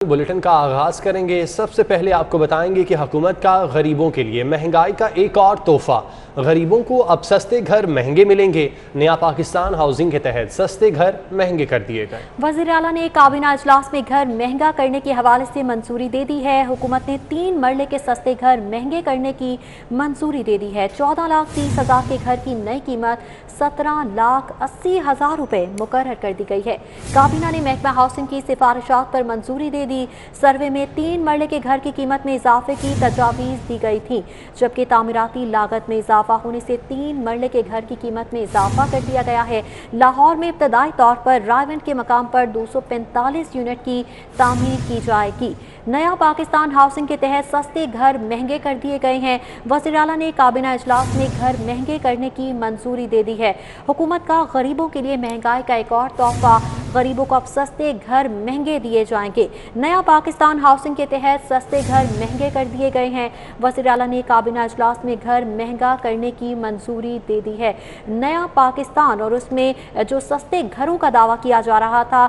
Bulletin का आगाज करेंगे। सबसे पहले आपको बताएंगे कि हुकूमत का गरीबों के लिए महंगाई का एक और तोहफा। गरीबों को अब सस्ते घर महंगे मिलेंगे। नया पाकिस्तान हाउसिंग के तहत सस्ते घर महंगे कर दिए गए। वज़ीर आला ने काबीना इजलास में घर महंगा करने के हवाले से मंजूरी दे दी है। हुकूमत ने 3 मरले के सस्ते घर महंगे करने की मंजूरी दे दी है। 14,30,000 के घर की नई कीमत 17,80,000 रुपए मुकर्रर कर दी गई है। काबीना ने महकमा हाउसिंग की सिफारिशात पर मंजूरी दे दी। सर्वे में 3 मरले के घर की कीमत में इजाफे की तजावीज़ दी गई थी, जबकि तामीराती लागत में इजाफा होने से 3 मरले के घर की कीमत में इजाफा कर दिया गया है। लाहौर में इब्तदाई तौर पर रायवेंट के मकाम पर 245 यूनिट की तामीर की जाएगी। नया पाकिस्तान हाउसिंग के तहत सस्ते घर महंगे कर दिए गए हैं। वज़ीर आला ने काबीना इजलास में घर महंगे करने की मंजूरी दे दी है। हुकूमत का गरीबों के लिए महंगाई का एक और तोहफा। गरीबों को अब सस्ते घर महंगे दिए जाएंगे। नया पाकिस्तान हाउसिंग के तहत सस्ते घर महंगे कर दिए गए हैं। वज़ीर आला ने काबीना इजलास में घर महंगा करने की मंजूरी दे दी है। नया पाकिस्तान और उसमें जो सस्ते घरों का दावा किया जा रहा था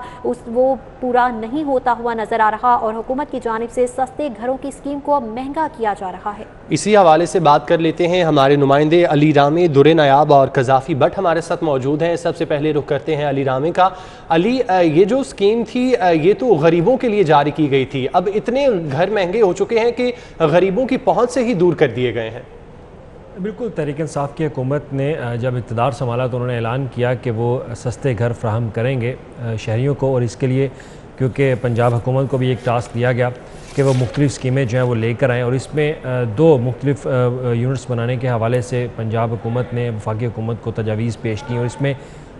वो पूरा नहीं होता हुआ नजर आ रहा और हुकूमत की जानिब से सस्ते घरों की स्कीम को अब महंगा किया जा रहा है। इसी हवाले से बात कर लेते हैं। हमारे नुमाइंदे अली रामे, दुरे नायाब और कजाफी भट्ट हमारे साथ मौजूद हैं। सबसे पहले रुख करते हैं अली रामे का। अली, ये जो स्कीम थी ये तो गरीबों के लिए जारी की गई थी, अब इतने घर महंगे हो चुके हैं कि गरीबों की पहुंच से ही दूर कर दिए गए हैं। बिल्कुल, तहरीक इंसाफ की हुकूमत ने जब इक़्तिदार संभाला तो उन्होंने ऐलान किया कि वो सस्ते घर फ्राहम करेंगे शहरियों को, और इसके लिए क्योंकि पंजाब हुकूमत को भी एक टास्क दिया गया कि वो मुख्तलिफ़ स्कीमें जो हैं वो लेकर आएँ, और इसमें 2 मुख्तलिफ़ यूनिट्स बनाने के हवाले से पंजाब हुकूमत ने वफाकी हुकूमत को तजावीज़ पेश की। और इसमें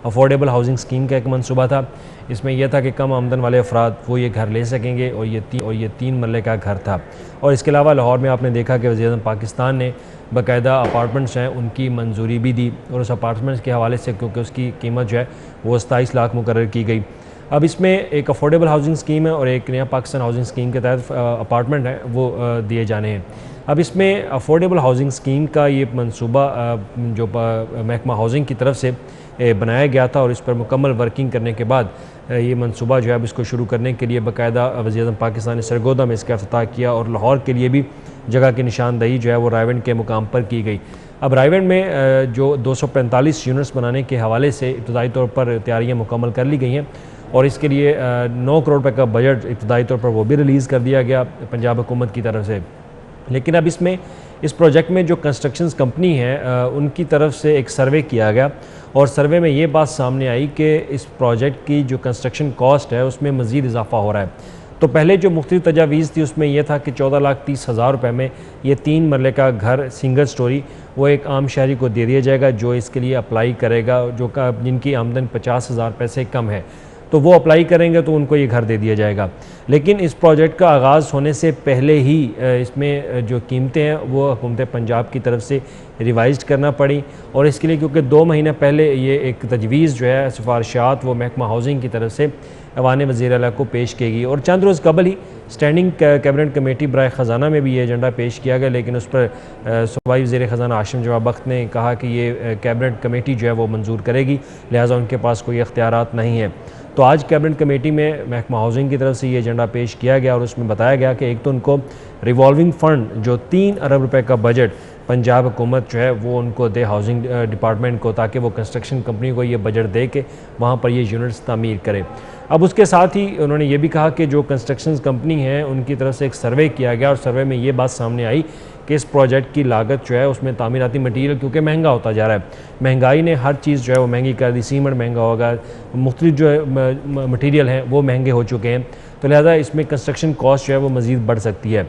अफोर्डेबल हाउसिंग स्कीम का एक मनसूबा था। इसमें यह था कि कम आमदन वाले अफराद वो ये घर ले सकेंगे, और ये 3 मरले का घर था। और इसके अलावा लाहौर में आपने देखा कि वज़ीर-ए-आज़म पाकिस्तान ने बाकायदा अपार्टमेंट्स हैं उनकी मंजूरी भी दी, और उस अपार्टमेंट्स के हवाले से क्योंकि उसकी कीमत जो है वो 27 लाख मुकर्रर की गई। अब इसमें एक अफोर्डेबल हाउसिंग स्कीम है और एक नया पाकिस्तान हाउसिंग स्कीम के तहत अपार्टमेंट हैं वो दिए जाने हैं। अब इसमें अफोर्डेबल हाउसिंग स्कीम का ये मंसूबा जो महकमा हाउसिंग की तरफ से बनाया गया था, और इस पर मुकम्मल वर्किंग करने के बाद ये मंसूबा जो है अब इसको शुरू करने के लिए बाकायदा वज़ीर-ए-आज़म पाकिस्तान ने सरगोदा में इसका इफ्तिताह किया, और लाहौर के लिए भी जगह की निशानदही जो है वो रायवेंट के मुकाम पर की गई। अब रायवेंट में जो 245 यूनिट्स बनाने के हवाले से इब्तदाई तौर पर तैयारियाँ मुकम्मल कर ली गई हैं, और इसके लिए 9 करोड़ रुपये का बजट इब्तदाई तौर पर वो भी रिलीज़ कर दिया गया पंजाब हुकूमत की तरफ से। लेकिन अब इसमें इस प्रोजेक्ट में जो कंस्ट्रक्शंस कंपनी है उनकी तरफ से एक सर्वे किया गया, और सर्वे में ये बात सामने आई कि इस प्रोजेक्ट की जो कंस्ट्रक्शन कॉस्ट है उसमें मज़ीद इजाफा हो रहा है। तो पहले जो मुख्तलिफ तजावीज़ थी उसमें यह था कि 14,30,000 रुपये में ये 3 मरले का घर सिंगल स्टोरी वो एक आम शहरी को दे दिया जाएगा जो इसके लिए अप्लाई करेगा, जिनकी आमदन 50,000 रुपये से कम है, तो वो अप्लाई करेंगे तो उनको ये घर दे दिया जाएगा। लेकिन इस प्रोजेक्ट का आगाज़ होने से पहले ही इसमें जो कीमतें हैं वो हुकूमत पंजाब की तरफ से रिवाइज़ करना पड़ी, और इसके लिए क्योंकि 2 महीने पहले ये एक तजवीज़ जो है सिफारिशात वो महकमा हाउसिंग की तरफ से ऐवान वज़ीर आला को पेश की गई, और चंद रोज़ कबल ही स्टैंडिंग कैबिनेट कमेटी बराए ख़जाना में भी ये एजेंडा पेश किया गया, लेकिन उस पर सूबाई वज़ीर ख़जाना हाशिम जवाब बख्त ने कहा कि ये कैबिनेट कमेटी जो है वो मंजूर करेगी, लिहाजा उनके पास कोई इख्तियारात नहीं है। तो आज कैबिनेट कमेटी में महकमा हाउसिंग की तरफ से ये एजेंडा पेश किया गया, और उसमें बताया गया कि एक तो उनको रिवॉल्विंग फ़ंड जो 3 अरब रुपए का बजट पंजाब हुकूमत जो है वो उनको दे हाउसिंग डिपार्टमेंट को, ताकि वो कंस्ट्रक्शन कंपनी को ये बजट दे के वहाँ पर ये यूनिट्स तामीर करे। अब उसके साथ ही उन्होंने ये भी कहा कि जो कंस्ट्रक्शन कंपनी है उनकी तरफ से एक सर्वे किया गया, और सर्वे में ये बात सामने आई कि इस प्रोजेक्ट की लागत जो है उसमें तामीराती मटीरियल क्योंकि महंगा होता जा रहा है, महंगाई ने हर चीज़ जो है वो महंगी कर दी, सीमेंट महंगा होगा, मुख्तलिफ जो है मटीरियल हैं वो महंगे हो चुके हैं, तो लिहाजा इसमें कंस्ट्रक्शन कॉस्ट जो है वो मज़ीद बढ़ सकती है।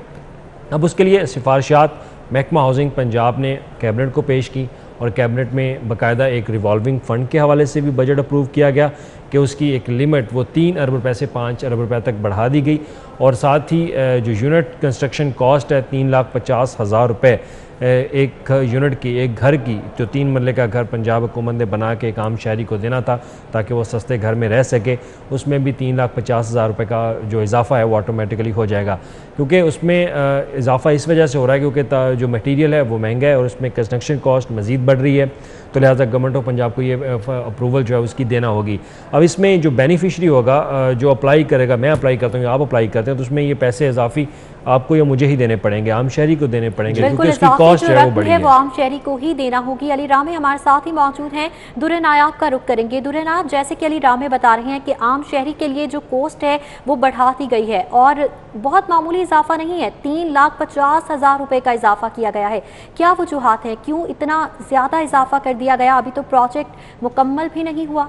अब उसके लिए सिफारिशात महकमा हाउसिंग पंजाब ने कैबिनेट को पेश की, और कैबिनेट में बाकायदा एक रिवॉल्विंग फ़ंड के हवाले से भी बजट अप्रूव किया गया कि उसकी एक लिमिट वो 3 अरब रुपये से 5 अरब रुपये तक बढ़ा दी गई, और साथ ही जो यूनिट कंस्ट्रक्शन कॉस्ट है 3,50,000 रुपये एक यूनिट की, एक घर की, जो 3 मरले का घर पंजाब हुकूमत ने बना के एक आम शहरी को देना था ताकि वो सस्ते घर में रह सके, उसमें भी 3,50,000 रुपये का जो इजाफा है वो ऑटोमेटिकली हो जाएगा, क्योंकि उसमें इजाफा इस वजह से हो रहा है क्योंकि जो मटीरियल है वो महंगा है और उसमें कंस्ट्रक्शन कॉस्ट मज़ीद बढ़ रही है, तो लिहाजा गवर्नमेंट ऑफ पंजाब को ये अप्रूवल जो है उसकी देना होगी। अब अब इसमें जो बेनिफिशरी होगा, जो अप्लाई करेगा, मैं अप्लाई करता हूँ, आप अप्लाई करते हैं, तो उसमें ये पैसे इजाफी आपको या मुझे ही देने पड़ेंगे, आम शहरी को देने पड़ेंगे, क्योंकि उसकी कॉस्ट है वो बड़ी है। वो आम शहरी को ही देना होगी। अली रामे हमारे साथ ही मौजूद हैं, दुर्रे नायाब का रुख करेंगे। दुर्रे नायाब, जैसे कि अली रामे बता रहे हैं कि आम शहरी के लिए जो कॉस्ट है वो बढ़ा दी गई है और बहुत मामूली इजाफा नहीं है, 3,50,000 रुपए का इजाफा किया गया है। क्या वजूहात है, क्यों इतना ज़्यादा इजाफा कर दिया गया? अभी तो प्रोजेक्ट मुकम्मल भी नहीं हुआ।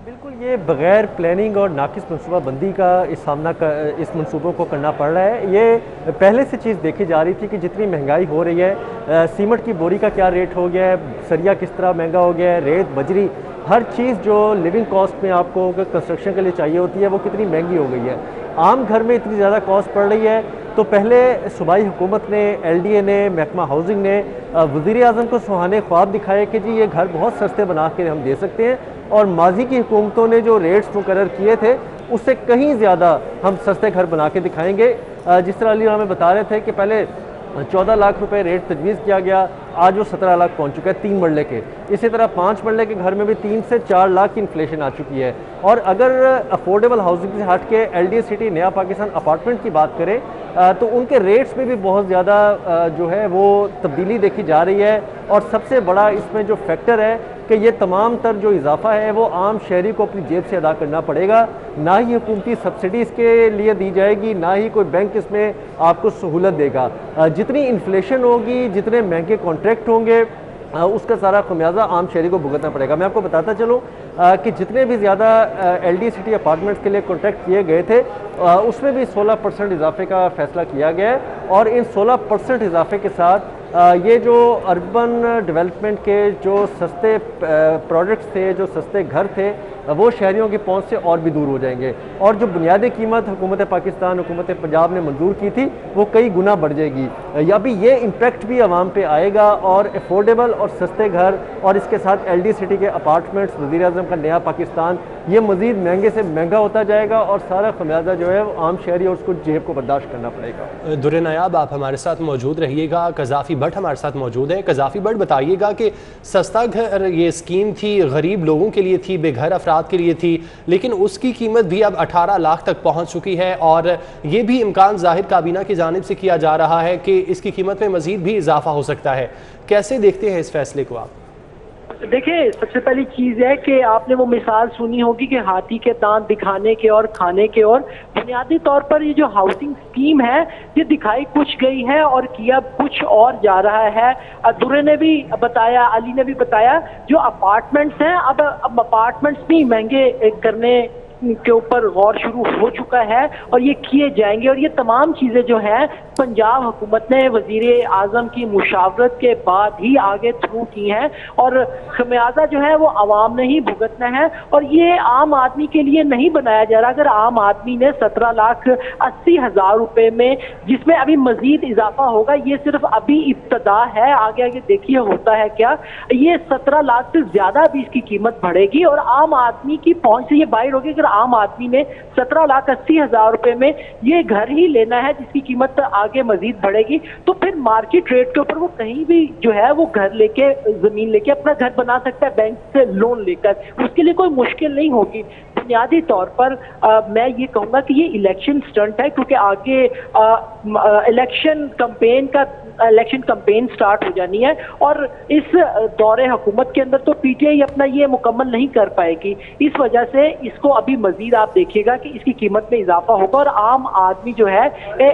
बिल्कुल, ये बग़ैर प्लानिंग और नाकिस मनसूबाबंदी का इस मनसूबों को करना पड़ रहा है। ये पहले से चीज़ देखी जा रही थी कि जितनी महंगाई हो रही है, सीमेंट की बोरी का क्या रेट हो गया है, सरिया किस तरह महंगा हो गया है, रेत, बजरी, हर चीज़ जो लिविंग कॉस्ट में आपको कंस्ट्रक्शन के लिए चाहिए होती है वो कितनी महंगी हो गई है। आम घर में इतनी ज़्यादा कॉस्ट पड़ रही है, तो पहले सूबाई हुकूमत ने, LDA ने, महकमा हाउसिंग ने वज़ीर आज़म को सुहाने ख्वाब दिखाए कि जी ये घर बहुत सस्ते बना के हम दे सकते हैं, और माजी की हुकूमतों ने जो रेट्स मुकर्रर किए थे उससे कहीं ज़्यादा हम सस्ते घर बना के दिखाएंगे। जिस तरह अली हमें बता रहे थे कि पहले 14 लाख रुपए रेट तजवीज़ किया गया, आज वो 17 लाख पहुंच चुका है 3 मरले के। इसी तरह 5 मरले के घर में भी 3 से 4 लाख की इन्फ्लेशन आ चुकी है। और अगर अफोर्डेबल हाउसिंग से हट के LDA सिटी नया पाकिस्तान अपार्टमेंट की बात करें तो उनके रेट्स में भी बहुत ज़्यादा जो है वो तब्दीली देखी जा रही है। और सबसे बड़ा इसमें जो फैक्टर है कि ये तमाम तर जो इजाफा है वो आम शहरी को अपनी जेब से अदा करना पड़ेगा, ना ही हुकूमती सब्सिडी इसके लिए दी जाएगी, ना ही कोई बैंक इसमें आपको सहूलत देगा। जितनी इन्फ्लेशन होगी, जितने महंगे कॉन्ट्रैक्ट होंगे, उसका सारा खमियाजा आम शहरी को भुगतना पड़ेगा। मैं आपको बताता चलूँ कि जितने भी ज़्यादा LDA सिटी अपार्टमेंट्स के लिए कॉन्ट्रैक्ट किए गए थे उसमें भी 16% इजाफे का फैसला किया गया है। और इन 16% इजाफे के साथ ये जो अर्बन डेवलपमेंट के जो सस्ते प्रोडक्ट्स थे, जो सस्ते घर थे, वो शहरियों की पहुंच से और भी दूर हो जाएंगे। और जो बुनियादी कीमत हुकूमत पाकिस्तान, हुकूमत पंजाब ने मंजूर की थी वो कई गुना बढ़ जाएगी। या भी ये इम्पैक्ट भी आवाम पे आएगा और अफोर्डेबल और सस्ते घर और इसके साथ LDA सिटी के अपार्टमेंट्स, वज़ीर आज़म का नया पाकिस्तान, ये मज़ीद महंगे से महंगा होता जाएगा और सारा खमियाजा जो है वो आम शहरी और उसको जेब को बर्दाश्त करना पड़ेगा। दुर्रे नायाब, आप हमारे साथ मौजूद रहिएगा। कज़ाफ़ी भट्ट हमारे साथ मौजूद है। कज़ाफ़ी भट्ट, बताइएगा कि सस्ता घर ये स्कीम थी, गरीब लोगों के लिए थी, बेघर अफराद के लिए थी, लेकिन उसकी कीमत भी अब 18 लाख तक पहुंच चुकी है और ये भी इम्कान ज़ाहिर काबीना की जानिब से किया जा रहा है कि इसकी कीमत में मज़ीद भी इजाफा हो सकता है। कैसे देखते हैं इस फैसले को आप? देखिए, सबसे पहली चीज है कि आपने वो मिसाल सुनी होगी कि हाथी के दांत दिखाने के और खाने के, और बुनियादी तौर पर ये जो हाउसिंग स्कीम है ये दिखाई कुछ गई है और किया कुछ और जा रहा है। दुर्रे ने भी बताया, अली ने भी बताया, जो अपार्टमेंट्स हैं अब अपार्टमेंट्स भी महंगे करने के ऊपर गौर शुरू हो चुका है और ये किए जाएंगे। और ये तमाम चीजें जो हैं पंजाब हुकूमत ने वजीर आजम की मुशावरत के बाद ही आगे थ्रू की हैं और खमियाजा जो है वो आवाम ने ही भुगतना है। और ये आम आदमी के लिए नहीं बनाया जा रहा। अगर आम आदमी ने 17,80,000 रुपए में, जिसमें अभी मजीद इजाफा होगा, ये सिर्फ अभी इब्तदा है, आगे आगे देखिए होता है क्या, ये 17 लाख से ज्यादा भी इसकी कीमत बढ़ेगी और आम आदमी की पहुंच से ये बाहर होगी। अगर आम आदमी ने 17,80,000 रुपए में ये घर ही लेना है जिसकी कीमत आगे मजीद बढ़ेगी, तो फिर मार्केट रेट के ऊपर वो कहीं भी जो है वो घर लेके, जमीन लेके अपना घर बना सकता है बैंक से लोन लेकर, उसके लिए कोई मुश्किल नहीं होगी। बुनियादी तौर पर मैं ये कहूंगा कि ये इलेक्शन स्टंट है, क्योंकि आगे इलेक्शन कैंपेन स्टार्ट हो जानी है और इस दौरे हुकूमत के अंदर तो PTI अपना ये मुकम्मल नहीं कर पाएगी। इस वजह से इसको अभी मजीद आप देखिएगा कि इसकी कीमत में इजाफा होगा और आम आदमी जो है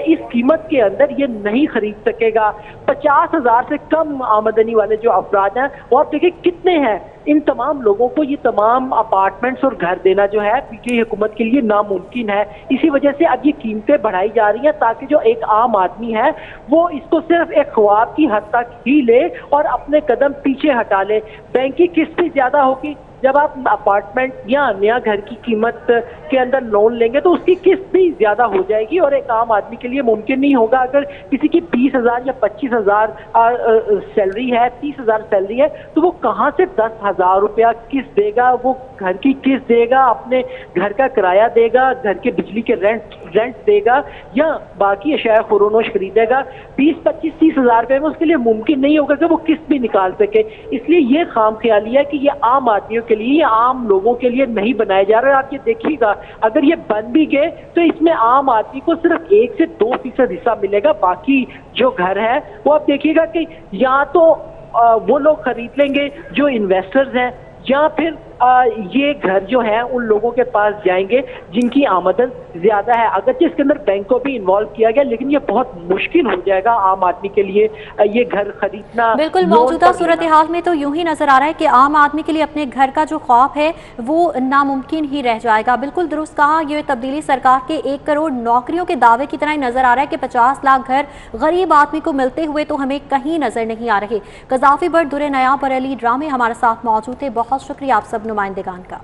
इस कीमत के अंदर ये नहीं खरीद सकेगा। 50,000 से कम आमदनी वाले जो अफराद हैं वो आप देखिए कितने हैं, इन तमाम लोगों को ये तमाम अपार्टमेंट्स और घर देना जो है PTI हुकूमत के लिए नामुमकिन है। इसी वजह से अब ये कीमतें बढ़ाई जा रही हैं ताकि जो एक आम आदमी है वो इसको सिर्फ एक ख्वाब की हद तक ही ले और अपने कदम पीछे हटा ले। बैंक की किस्त भी ज्यादा होगी, जब आप अपार्टमेंट या नया घर की कीमत के अंदर लोन लेंगे तो उसकी किस्त भी ज्यादा हो जाएगी और एक आम आदमी के लिए मुमकिन नहीं होगा। अगर किसी की 20,000 या 25,000 सैलरी है, 30,000 सैलरी है, तो वो कहाँ से 10,000 रुपया किस्त देगा, वो घर की किस्त देगा, अपने घर का किराया देगा, घर के बिजली के रेंट देगा या बाकी अशाया खुरोनोश खरीदेगा। 20-25-30,000 रुपये में उसके लिए मुमकिन नहीं होगा कि वो किस्त भी निकाल सके। इसलिए ये खाम ख्याली है कि ये आम आदमियों के लिए, ये आम लोगों के लिए नहीं बनाए जा रहे। आप ये देखिएगा, अगर ये बन भी गए तो इसमें आम आदमी को सिर्फ 1 से 2% हिस्सा मिलेगा। बाकी जो घर है वो आप देखिएगा कि या तो वो लोग खरीद लेंगे जो इन्वेस्टर्स हैं, या फिर ये घर जो है उन लोगों के पास जाएंगे जिनकी आमदन ज्यादा है। अगर इसके अंदर बैंक को भी इन्वॉल्व किया गया, लेकिन ये बहुत मुश्किल हो जाएगा आम आदमी के लिए ये घर खरीदना। बिल्कुल, मौजूदा सूरत हाल में तो यूं ही नजर आ रहा है कि आम आदमी के लिए अपने घर का जो ख्वाब है वो नामुमकिन ही रह जाएगा। बिल्कुल दुरुस्त कहा, ये तब्दीली सरकार के 1 करोड़ नौकरियों के दावे की तरह ही नजर आ रहा है कि 50 लाख घर गरीब आदमी को मिलते हुए तो हमें कहीं नजर नहीं आ रहे। कज़ाफ़ी बट दुरे नयाब और अली ड्रामे हमारे साथ मौजूद थे। बहुत शुक्रिया आप सब नुमाइंदेगान का।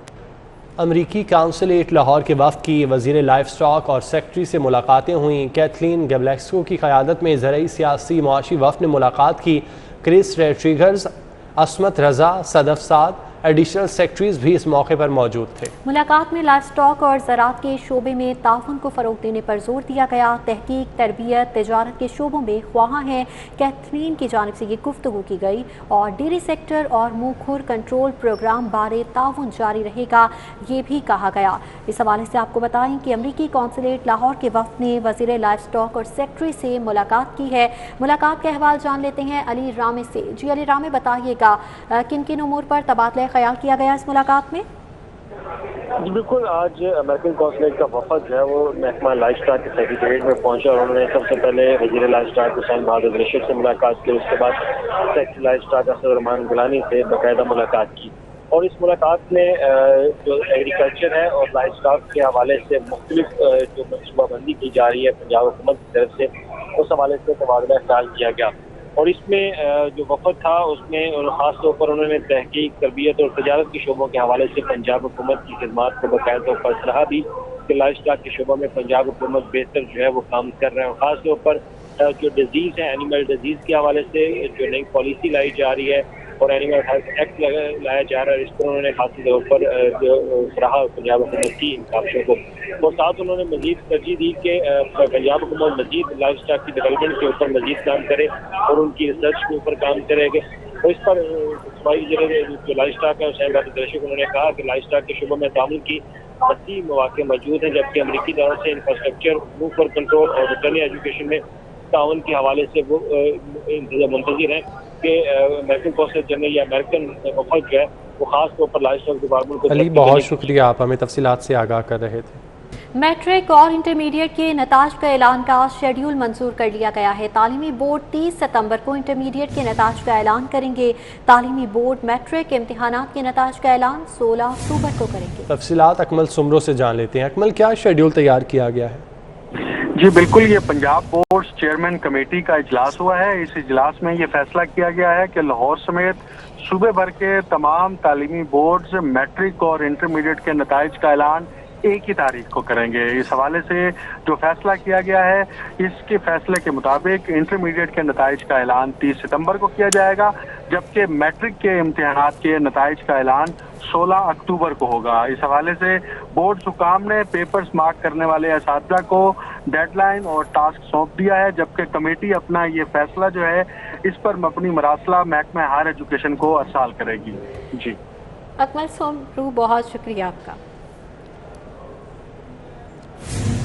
अमरीकी काउंसलेट लाहौर के वफ़द की वज़ीर लाइफ स्टॉक और सेक्रेटरी से मुलाकातें हुई। कैथलीन गेब्लेक्सको की क़यादत में ज़रई सियासी मुआशी वफ़द ने मुलाकात की। क्रिस रेड्रिगस, असमत रजा, सदफ साद एडिशनल सेक्रेटरीज भी इस मौके पर मौजूद थे। मुलाकात में लाइफ स्टॉक और ज़राअत के शोबे में ताउन को फ़रोग़ देने पर जोर दिया गया। तहकीक, तरबियत, तिजारत के शोबों में ख्वाह हैं। कैथरीन की जानिब से ये गुफ्तगू की गई और डेयरी सेक्टर और मुँह खुर कंट्रोल प्रोग्राम बारे ताउन जारी रहेगा, ये भी कहा गया। इस हवाले से आपको बताएं कि अमरीकी कौंसलेट लाहौर के वफ़द ने वज़ीर लाइफ स्टॉक और सेक्रेटरी से मुलाकात की है। मुलाकात का अहवाल जान लेते हैं अली रामे से। जी अली रामे, बताइएगा किन किन उमूर पर तबादला ख्याल किया गया इस मुलाकात में? जी बिल्कुल, आज अमेरिकन कौंसलेट का वफद जो है वो महकमा लाइफ स्टॉक के सेक्रेटरीट में पहुंचा और उन्होंने सबसे पहले वज़ीर लाइफ स्टॉक हुसैन बहादुर रशीद से मुलाकात की। उसके बाद सेक्रेटरी लाइफ स्टॉक असदुर्रहमान गिलानी से बाकायदा मुलाकात की। और इस मुलाकात में जो एग्रीकल्चर है और लाइफ स्टॉक के हवाले से मुख्तलिफ जो मनसूबाबंदी की जा रही है पंजाब हुकूमत की तरफ से, उस हवाले से तबादला ख्याल किया गया। और इसमें जो वफद था उसमें ख़ास तौर पर उन्होंने तहकीक, तरबियत और तजारत के शोबों के हवाले से पंजाब हुकूमत की खिदमात को बाकायदा तौर पर सराहा भी कि लाइफ स्टॉक के शोबों में पंजाब हुकूमत बेहतर जो है वो काम कर रहे हैं। और ख़ास तौर पर जो डिजीज़ है, एनिमल डिजीज़ के हवाले से जो नई पॉलिसी लाई जा रही है और एनिमल हेल्थ एक्ट लाया जा रहा है, इस पर उन्होंने खास तौर पर जो सराहा पंजाब हुकूमत की इन काविशों को। और साथ उन्होंने मजीद तरजीह दी कि पंजाब हुकूमत मजीद लाइफ स्टॉक की डेवलपमेंट के ऊपर मजीद काम करे और उनकी रिसर्च के ऊपर काम करेंगे। और इस पर जो लाइफ स्टॉक है हुसैन बहादुर रशीद, उन्होंने कहा कि लाइफ स्टॉक के शुबों में ताउन की वसी मौके मौजूद हैं, जबकि अमरीकी तरफ से इंफ्रास्ट्रक्चर, मूव फॉर कंट्रोल और रिटर्न एजुकेशन में ताउन के हवाले से वो मुंतज़िर हैं कि अमेरिकन कौंसलेट जनरल या अमेरिकन वफद जो है वो खास तौर पर लाइफ स्टॉक डिपार्टमेंट को। अली, बहुत शुक्रिया, आप हमें तफसीलात से आगाह कर रहे थे। मैट्रिक और इंटरमीडिएट के नताज का ऐलान का शेड्यूल मंजूर कर लिया गया है। तालीमी बोर्ड 30 सितंबर को इंटरमीडिएट के नताज का ऐलान करेंगे। तालीमी बोर्ड मैट्रिक इम्तिहानात के नताज का ऐलान 16 अक्टूबर को करेंगे। तफसीलात अकमल सुमरो से जान लेते हैं। अकमल, क्या शेड्यूल तैयार किया गया है? जी बिल्कुल, ये पंजाब बोर्ड चेयरमैन कमेटी का इजलास हुआ है। इस इजलास में ये फैसला किया गया है कि लाहौर समेत सूबे भर के तमाम तालीमी बोर्ड्स मैट्रिक और इंटरमीडिएट के नताइज का ऐलान एक ही तारीख को करेंगे। इस हवाले से जो फैसला किया गया है, इसके फैसले के मुताबिक इंटरमीडिएट के नताइज का ऐलान 30 सितंबर को किया जाएगा, जबकि मैट्रिक के इम्तिहानात के नताइज का ऐलान 16 अक्टूबर को होगा। इस हवाले से बोर्ड हुकाम ने पेपर्स मार्क करने वाले असातिज़ा को डेडलाइन और टास्क सौंप दिया है, जबकि कमेटी अपना ये फैसला जो है इस पर मबनी मरासला महकमा हायर एजुकेशन को अरसाल करेगी। जी अकमल सोमरू, बहुत शुक्रिया आपका।